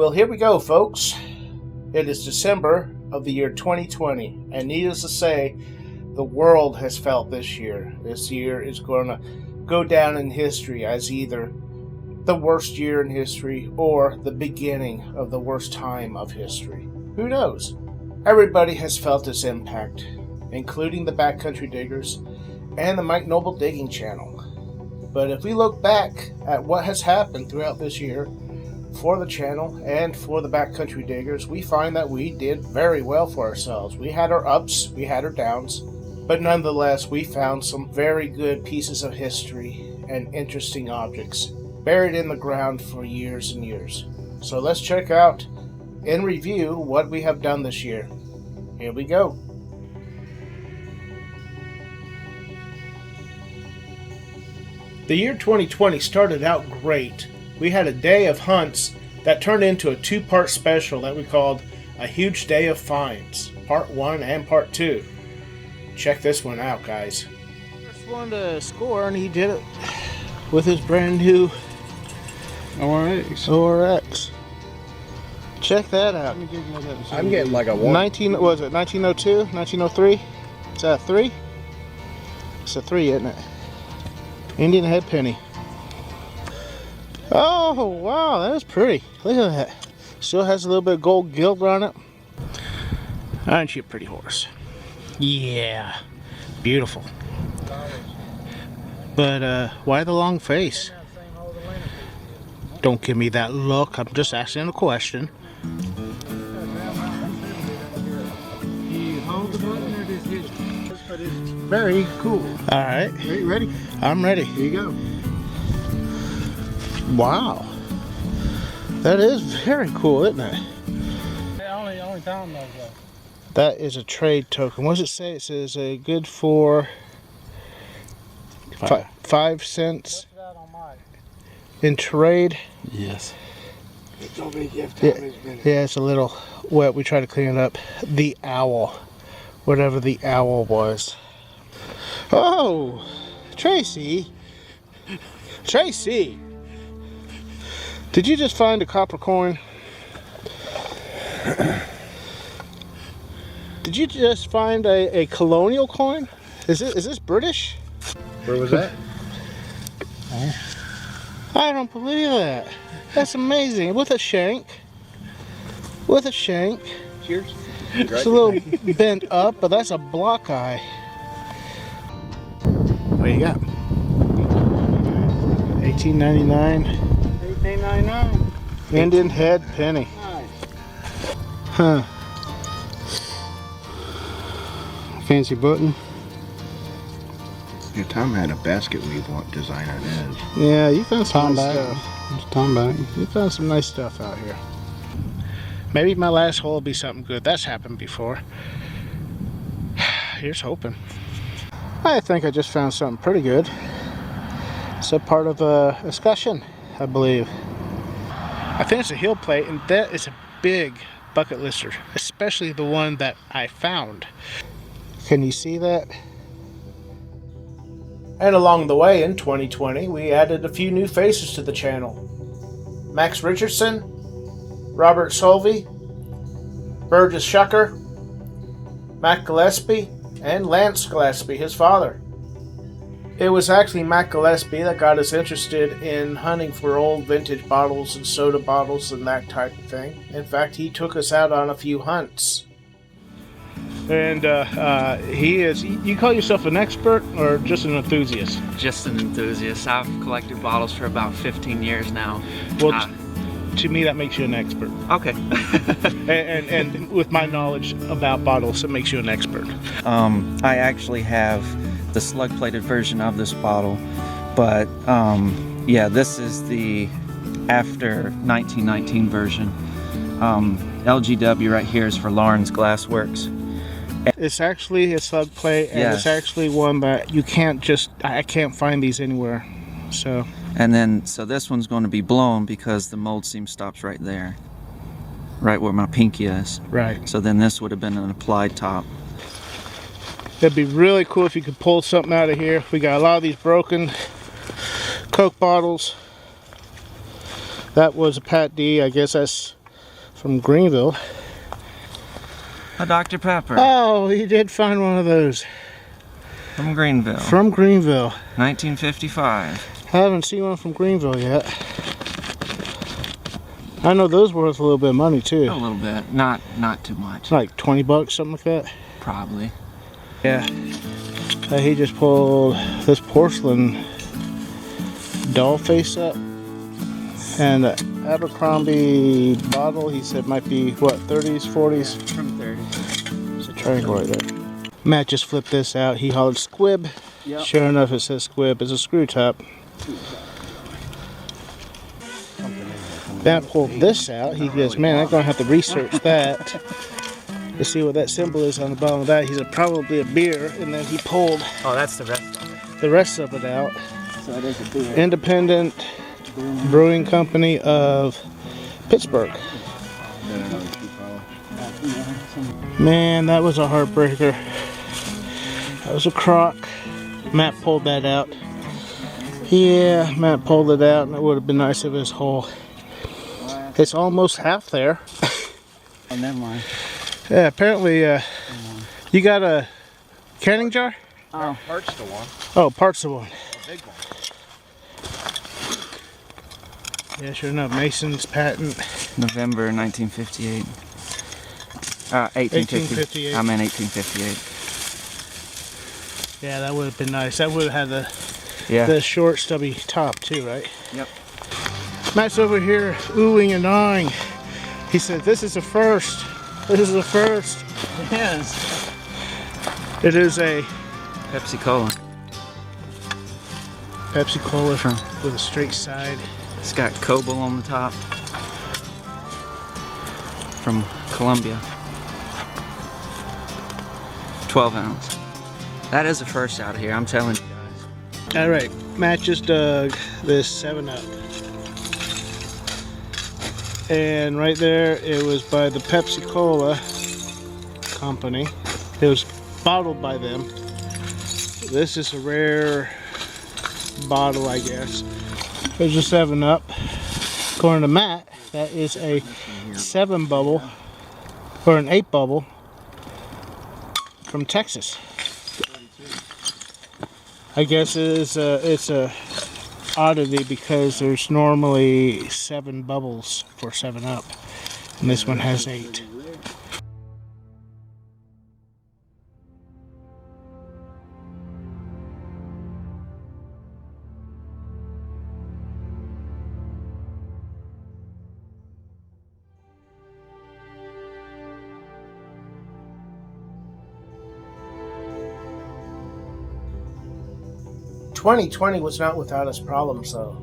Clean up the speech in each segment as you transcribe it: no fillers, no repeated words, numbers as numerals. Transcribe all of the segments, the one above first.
Well, here we go, folks. It is December of the year 2020, and needless to say, the world has felt this year. This year is going to go down in history as either the worst year in history or the beginning of the worst time of history. Who knows? Everybody has felt this impact, including the Backcountry Diggers and the Mike Knobl Diggin channel. But if we look back at what has happened throughout this year for the channel and for the Backcountry Diggers, we find that we did very well for ourselves. We had our ups, we had our downs, but nonetheless we found some very good pieces of history and interesting objects buried in the ground for years and years. So let's check out in review what we have done this year. Here we go. The year 2020 started out great. We had a day of hunts that turned into a two-part special that we called A Huge Day of Finds, Part 1 and Part 2. Check this one out, guys. First one to score, and he did it with his brand new ORX. Check that out. I'm getting like a 1902, 1903? Is that a 3? It's a 3, isn't it? Indian head penny. Oh wow, that is pretty. Look at that. Still has a little bit of gold gilt on it. Aren't you a pretty horse? Yeah, beautiful. But why the long face? Don't give me that look. I'm just asking a question. You hold the button or just hit it? Very cool. All right. Are you ready? I'm ready. Here you go. Wow. That is very cool, isn't it? Only time though. That is a trade token. What does it say? It says good for 5 cents in trade. Yes. It's only gift. Yeah, it's a little wet. We try to clean it up. The owl. Whatever the owl was. Oh, Tracy. Tracy. Did you just find a copper coin? Did you just find a colonial coin? Is this British? Where was that? I don't believe that. That's amazing. With a shank. With a shank. Cheers. It's a little bent up, but that's a block eye. What do you got? 1899. 1899. Indian head penny. Nice. Huh. Fancy button. Your Tom had a basket weave design on it. Yeah, you found some nice back. stuff. It's Tom back. You found some nice stuff out here. Maybe my last hole will be something good. That's happened before. Here's hoping. I think I just found something pretty good. It's a part of a escutcheon, I believe. I finished a heel plate, and that is a big bucket lister, especially the one that I found. Can you see that? And along the way in 2020, we added a few new faces to the channel. Max Richardson, Robert Solvey, Burgess Shucker, Matt Gillespie, and Lance Gillespie, his father. It was actually Matt Gillespie that got us interested in hunting for old vintage bottles and soda bottles and that type of thing. In fact, he took us out on a few hunts. And he is, you call yourself an expert or just an enthusiast? Just an enthusiast. I've collected bottles for about 15 years now. Well, to me that makes you an expert. Okay. and with my knowledge about bottles, it makes you an expert. I actually have the slug-plated version of this bottle, but yeah, this is the after 1919 version. LGW right here is for Lawrence Glassworks. It's actually a slug plate, and yes. It's actually one that you can't just, I can't find these anywhere. So. And then, so this one's going to be blown because the mold seam stops right there, right where my pinky is. Right. So then this would have been an applied top. It'd be really cool if you could pull something out of here. We got a lot of these broken Coke bottles. That was a Pat D. I guess that's from Greenville. A Dr. Pepper Oh, he did find one of those. from Greenville. From Greenville. 1955. I haven't seen one from Greenville yet. I know those were worth a little bit of money too. A little bit. Not too much. Like 20 bucks, something like that. Probably. Yeah. He just pulled this porcelain doll face up. And the Abercrombie bottle, he said might be, what, 30s, 40s? From 30s. There's a triangle right there. Matt just flipped this out. He hollered squib. Yep. Sure enough, it says squib. It's a screw top. Matt pulled this out. He goes, man, I'm going to have to research that to see what that symbol is on the bottom of that. He said, probably a beer. And then he pulled Oh, that's the rest of it. the rest of it out. So it is a beer. Independent Brewing Company of Pittsburgh. Man, that was a heartbreaker. That was a crock. Matt pulled that out. Yeah, Matt pulled it out, and it would have been nice if it was whole. It's almost half there. Oh, never mind. Yeah, apparently, you got a canning jar? Oh, parts to one. Oh, parts of one. A big one. Yeah, sure enough. Mason's patent. November 1958. 1858. I meant 1858. Yeah, that would have been nice. That would have had Yeah. the short, stubby top too, right? Yep. Matt's over here oohing and ahhing. He said, "This is a first. This is a first." Yes. It is a Pepsi Cola. Pepsi Cola with a straight side. It's got Cobble on the top. From Columbia. 12 ounce. That is the first out of here, I'm telling you guys. All right, Matt just dug this 7-Up. And right there, it was by the Pepsi Cola company. It was bottled by them. This is a rare bottle, I guess. There's a 7-Up. According to Matt, that is a 7 bubble or an 8 bubble from Texas. I guess it's a oddity because there's normally 7 bubbles for 7-Up, and this one has 8. "2020 was not without its problems, though.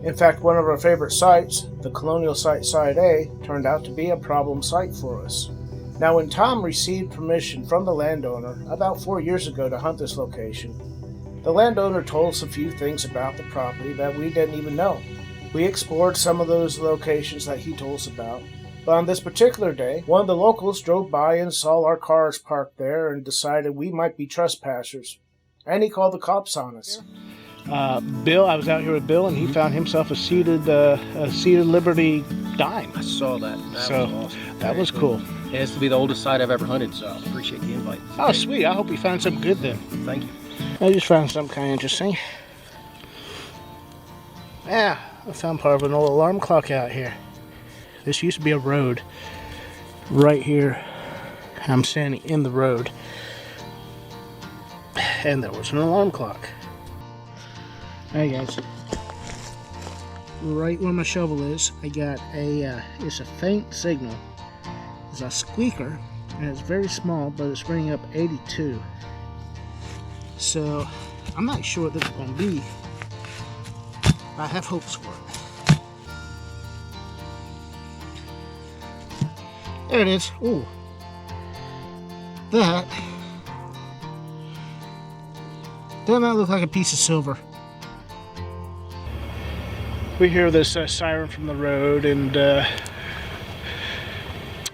In fact, one of our favorite sites, the Colonial Site Site A, turned out to be a problem site for us. Now, when Tom received permission from the landowner about 4 years ago to hunt this location, the landowner told us a few things about the property that we didn't even know. We explored some of those locations that he told us about, but on this particular day, one of the locals drove by and saw our cars parked there and decided we might be trespassers. And he called the cops on us. Bill, I was out here with Bill, and he found himself a seated Liberty dime. I saw that. That was awesome. That was cool. It has to be the oldest site I've ever hunted, so I appreciate the invite. Oh, sweet. I hope you found something good then. Thank you. I just found something kind of interesting. Yeah, I found part of an old alarm clock out here. This used to be a road right here. I'm standing in the road. And there was an alarm clock. Hey guys, right where my shovel is, I got it's a faint signal. It's a squeaker, and it's very small, but it's bringing up 82. So, I'm not sure what this is going to be. I have hopes for it. There it is. Ooh. That doesn't that look like a piece of silver? We hear this siren from the road, and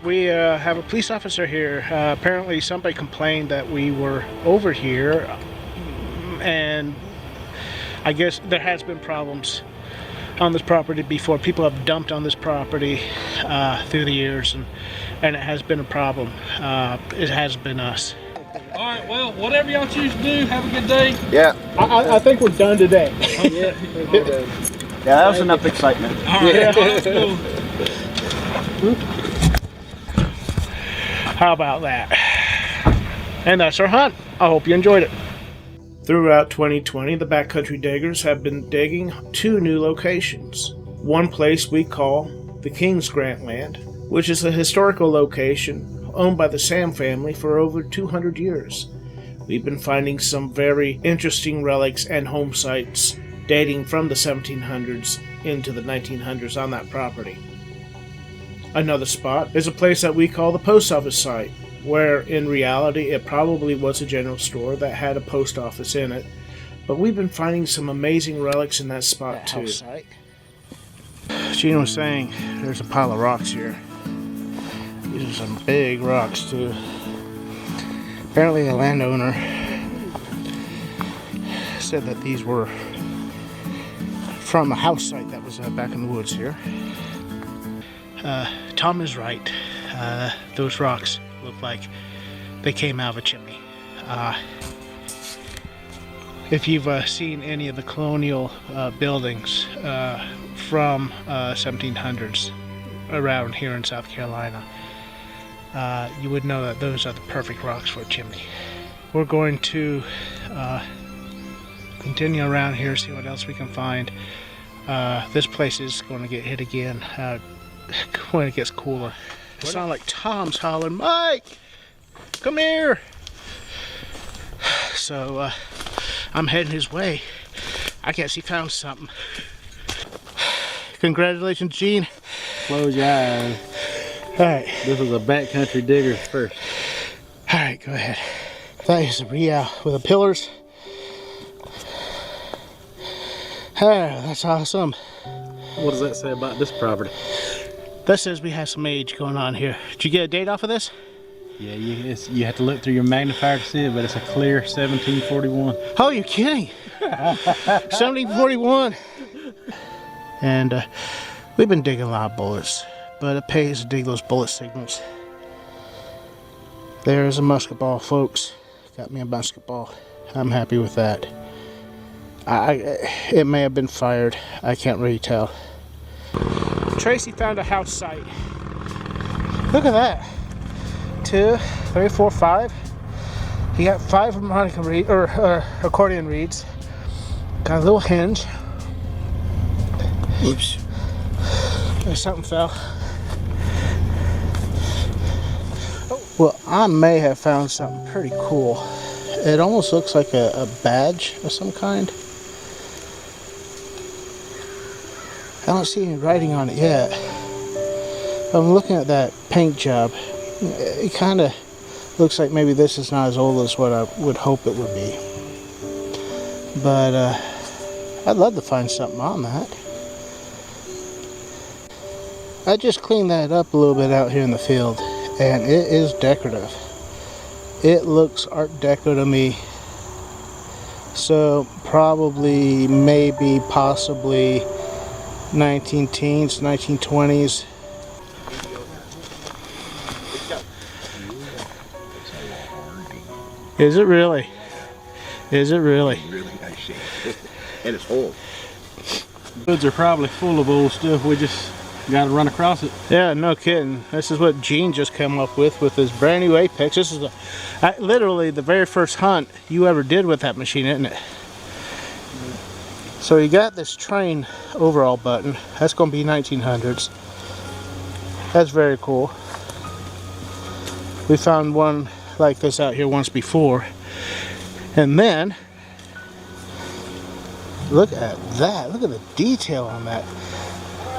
we have a police officer here. Apparently somebody complained that we were over here, and I guess there has been problems on this property before. People have dumped on this property through the years, and it has been a problem. It has been us. All right, well, whatever y'all choose to do, have a good day. Yeah. I think we're done today. Yeah. Yeah, that was enough excitement. All right, let's go. How about that? And that's our hunt. I hope you enjoyed it. Throughout 2020, the Backcountry Diggers have been digging 2 new locations. One place we call the King's Grant Land, which is a historical location owned by the Sam family for over 200 years. We've been finding some very interesting relics and home sites dating from the 1700s into the 1900s on that property. Another spot is a place that we call the post office site, where in reality it probably was a general store that had a post office in it, but we've been finding some amazing relics in that spot too. Gene was saying there's a pile of rocks here. These are some big rocks too. Apparently the landowner said that these were from a house site that was back in the woods here. Tom is right. Those rocks look like they came out of a chimney. If you've seen any of the colonial buildings from 1700s around here in South Carolina, you would know that those are the perfect rocks for a chimney. We're going to continue around here, see what else we can find. This place is going to get hit again when it gets cooler. It sounds like Tom's hollering, "Mike, come here!" So I'm heading his way. I guess he found something. Congratulations, Gene. Close your eyes. Alright. This is a backcountry digger's first. Alright, go ahead. That is a real with the pillars. That's awesome. What does that say about this property? That says we have some age going on here. Did you get a date off of this? Yeah, you have to look through your magnifier to see it, but it's a clear 1741. Oh, you're kidding. 1741. And we've been digging a lot of bullets, but it pays to dig those bullet signals. There's a musket ball, folks. Got me a musket ball. I'm happy with that. It may have been fired. I can't really tell. Tracy found a house site. Look at that. 2, 3, 4, 5. He got 5 harmonica reed or accordion reeds. Got a little hinge. Oops. Something fell. Well, I may have found something pretty cool. It almost looks like a badge of some kind. I don't see any writing on it yet. I'm looking at that paint job. It kind of looks like maybe this is not as old as what I would hope it would be. But I'd love to find something on that. I just cleaned that up a little bit out here in the field, and it is decorative. It looks Art Deco to me. So probably, maybe, possibly 19-teens, 1920s. Is it really? Is it really? Really nice shape. And it's old. Woods are probably full of old stuff. We just got to run across it. Yeah, no kidding. This is what Gene just came up with his brand new Apex. This is literally the very first hunt you ever did with that machine, isn't it? So you got this train overall button. That's going to be 1900s. That's very cool. We found one like this out here once before. And then, look at that. Look at the detail on that.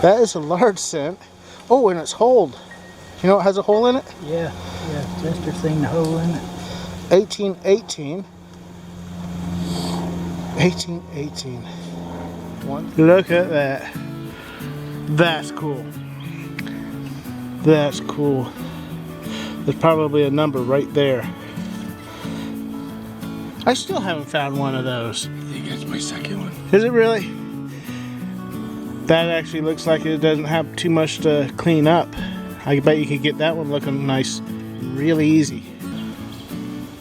That is a large cent. Oh, and it's holed. You know it has a hole in it? Yeah, Chester seen the hole in it. 1818. 1818. Look at that. That's cool. That's cool. There's probably a number right there. I still haven't found one of those. I think that's my second one. Is it really? That actually looks like it doesn't have too much to clean up. I bet you could get that one looking nice really easy.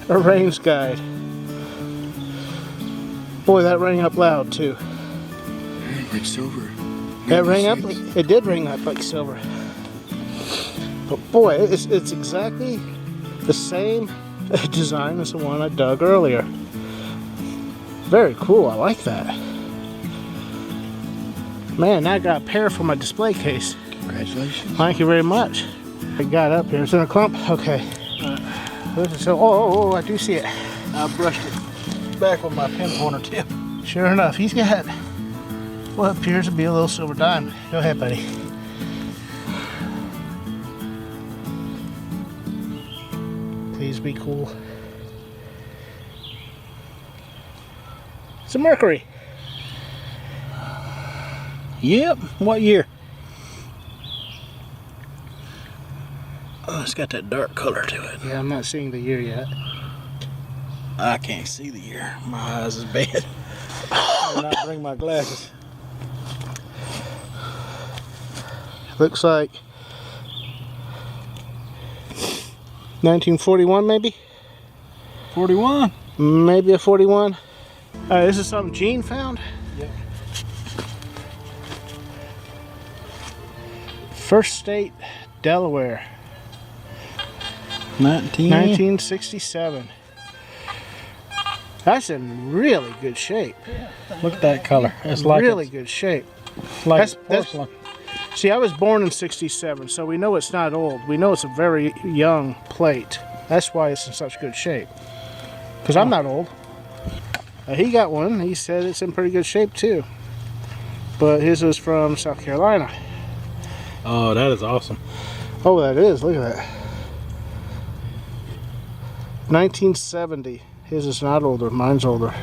A range guide. Boy, that rang up loud too. Like silver. It rang up. It did ring up like silver. But boy, it's exactly the same design as the one I dug earlier. Very cool. I like that. Man, now I got a pair for my display case. Congratulations. Thank you very much. I got up here. It's in a clump. Okay. So, oh, I do see it. I brushed it back with my pin pointer tip. Sure enough, he's got what appears to be a little silver dime. Go ahead, buddy. Please be cool. It's a mercury. Yep. What year? Oh, it's got that dark color to it. Yeah, I'm not seeing the year yet. I can't see the year. My eyes is bad. I did not bring my glasses. Looks like 1941 maybe? 41. Maybe a 41. This is something Gene found? Yep. First State, Delaware. 1967. That's in really good shape. Look at that color. It's like really it's good shape. like that's- porcelain. See, I was born in 67, so we know it's not old. We know it's a very young plate. That's why it's in such good shape. Because I'm not old. He got one. He said it's in pretty good shape too. But his was from South Carolina. Oh, that is awesome. Oh, that is. Look at that. 1970. His is not older. Mine's older.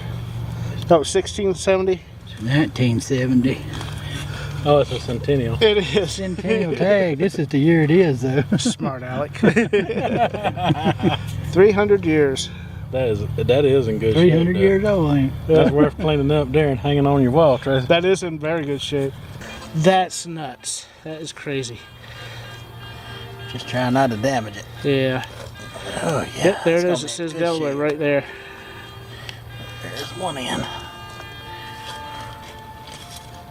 No, 1670. 1970. Oh, it's a centennial. It is. Centennial tag. This is the year it is, though. Smart Alec. 300 years. That is in good 300 shape. years old, ain't it? That's worth cleaning up there and hanging on your wall, Tracy. That is in very good shape. That's nuts. That is crazy. Just trying not to damage it. Yeah. Oh, yeah. Yep, there it it's is. gonna It be says good Delaware shape. right there. There's one in.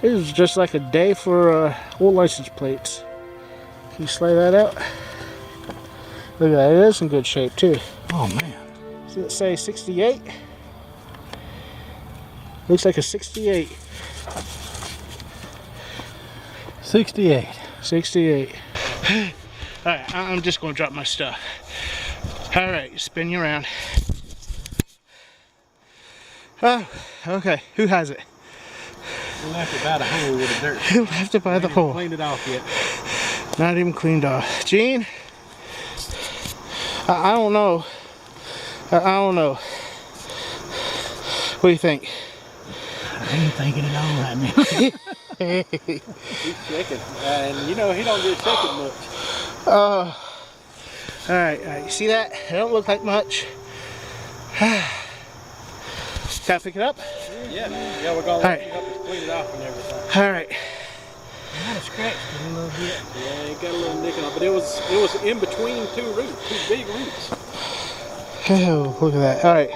It was just like a day for old license plates. Can you slay that out? Look at that. It is in good shape too. Oh, man. Does it say 68? Looks like a 68. 68. 68. Alright, I'm just going to drop my stuff. Alright, spin you around. Oh, okay. Who has it? We'll have to buy the hole with the dirt. Who left it by the hole? Cleaned it off yet. Not even cleaned off. Gene? I don't know. I don't know. What do you think? I ain't thinking it all right now. He's checking. And you know, he don't get checking much. Alright, you see that? It don't look like much. Can I pick it up? Yeah, we're going Alright. to clean it off and everything. Alright. Kind of scratched it a little bit. Yeah, it got a little nick on it, but it was in between two big roots. Oh, look at that. Alright.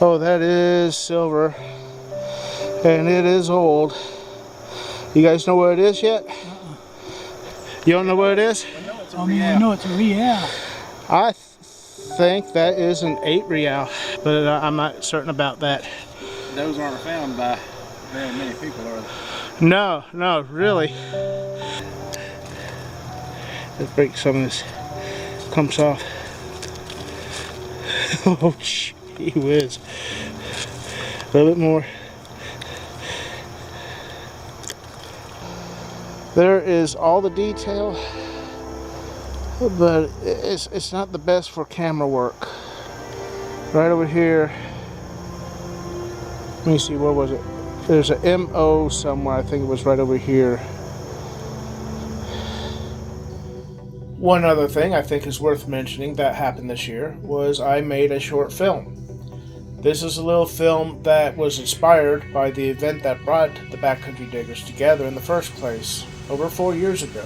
Oh, that is silver. And it is old. You guys know where it is yet? You don't know where it is? I mean, I know it's a real. I think that is an 8 real, but I'm not certain about that. Those aren't found by very many people, are they? No, really. Let's break some of this clumps off. Oh, gee whiz. A little bit more. There is all the detail, but it's not the best for camera work. Right over here, let me see, where was it? There's a MO somewhere, I think it was right over here. One other thing I think is worth mentioning that happened this year was I made a short film. This is a little film that was inspired by the event that brought the Backcountry Diggers together in the first place, over 4 years ago.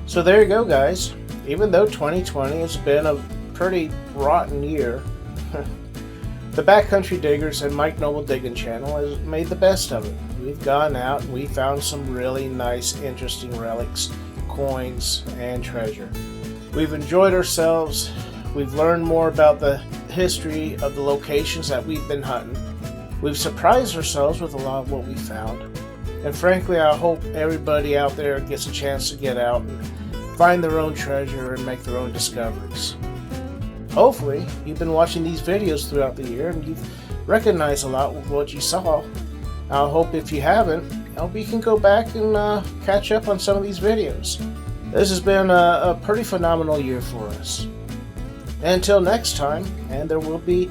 So there you go, guys. Even though 2020 has been a pretty rotten year, the Backcountry Diggers and Mike Knobl Diggin channel has made the best of it. We've gone out and we found some really nice, interesting relics, coins, and treasure. We've enjoyed ourselves. We've learned more about the history of the locations that we've been hunting. We've surprised ourselves with a lot of what we found. And frankly, I hope everybody out there gets a chance to get out and find their own treasure and make their own discoveries. Hopefully, you've been watching these videos throughout the year and you've recognized a lot of what you saw. I hope if you haven't, I hope you can go back and catch up on some of these videos. This has been a pretty phenomenal year for us. And until next time, and there will be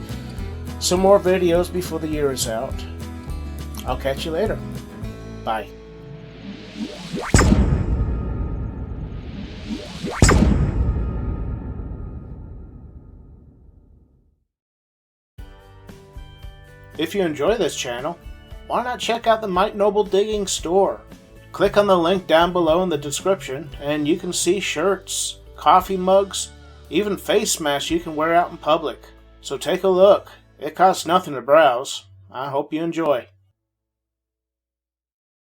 some more videos before the year is out, I'll catch you later. Bye. If you enjoy this channel, why not check out the Mike Knobl Digging store? Click on the link down below in the description and you can see shirts, coffee mugs, even face masks you can wear out in public. So take a look. It costs nothing to browse. I hope you enjoy.